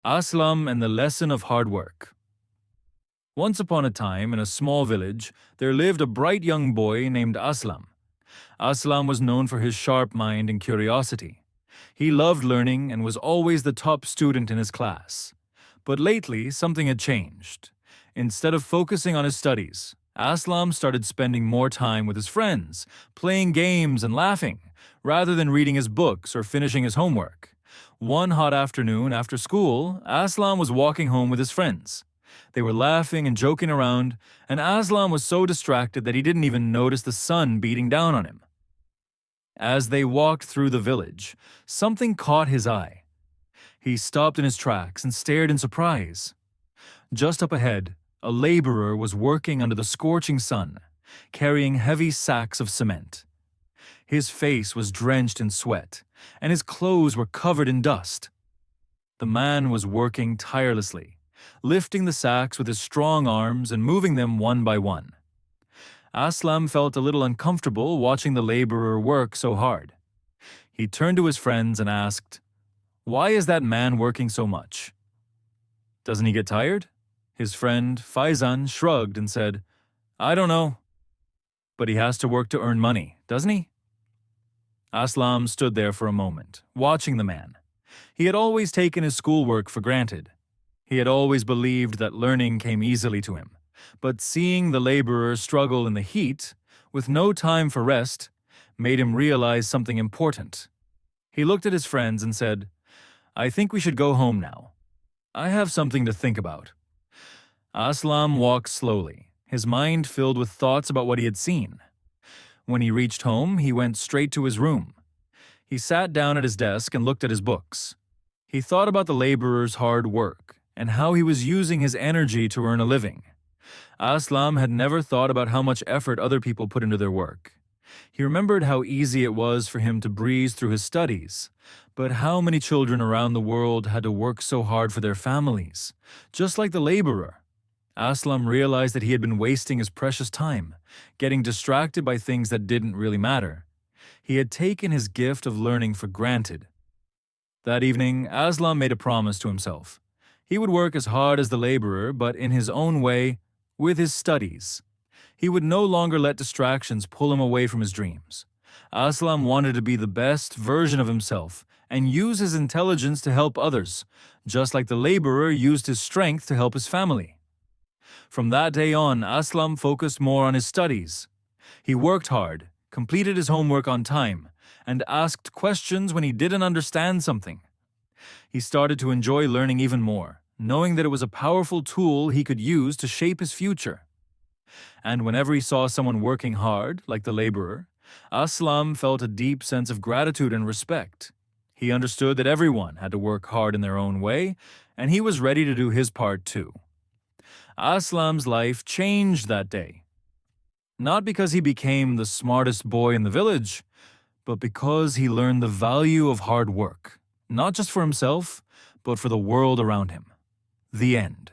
Aslam and the Lesson of Hard Work. Once upon a time, in a small village, there lived a bright young boy named Aslam. Aslam was known for his sharp mind and curiosity. He loved learning and was always the top student in his class. But lately, something had changed. Instead of focusing on his studies, Aslam started spending more time with his friends, playing games and laughing, rather than reading his books or finishing his homework. One hot afternoon after school, Aslam was walking home with his friends. They were laughing and joking around, and Aslam was so distracted that he didn't even notice the sun beating down on him. As they walked through the village, something caught his eye. He stopped in his tracks and stared in surprise. Just up ahead, a laborer was working under the scorching sun, carrying heavy sacks of cement. His face was drenched in sweat, and his clothes were covered in dust. The man was working tirelessly, lifting the sacks with his strong arms and moving them one by one. Aslam felt a little uncomfortable watching the laborer work so hard. He turned to his friends and asked, "Why is that man working so much?" "Doesn't he get tired?" His friend, Faizan, shrugged and said, "I don't know. But he has to work to earn money, doesn't he?" Aslam stood there for a moment, watching the man. He had always taken his schoolwork for granted. He had always believed that learning came easily to him. But seeing the laborer struggle in the heat, with no time for rest, made him realize something important. He looked at his friends and said, "I think we should go home now. I have something to think about." Aslam walked slowly, his mind filled with thoughts about what he had seen. When he reached home, he went straight to his room. He sat down at his desk and looked at his books. He thought about the laborer's hard work and how he was using his energy to earn a living. Aslam had never thought about how much effort other people put into their work. He remembered how easy it was for him to breeze through his studies, but how many children around the world had to work so hard for their families, just like the laborer. Aslam realized that he had been wasting his precious time, getting distracted by things that didn't really matter. He had taken his gift of learning for granted. That evening, Aslam made a promise to himself. He would work as hard as the laborer, but in his own way, with his studies. He would no longer let distractions pull him away from his dreams. Aslam wanted to be the best version of himself and use his intelligence to help others, just like the laborer used his strength to help his family. From that day on, Aslam focused more on his studies. He worked hard, completed his homework on time, and asked questions when he didn't understand something. He started to enjoy learning even more, knowing that it was a powerful tool he could use to shape his future. And whenever he saw someone working hard, like the laborer, Aslam felt a deep sense of gratitude and respect. He understood that everyone had to work hard in their own way, and he was ready to do his part too. Aslam's life changed that day. Not because he became the smartest boy in the village, but because he learned the value of hard work, not just for himself, but for the world around him. The end.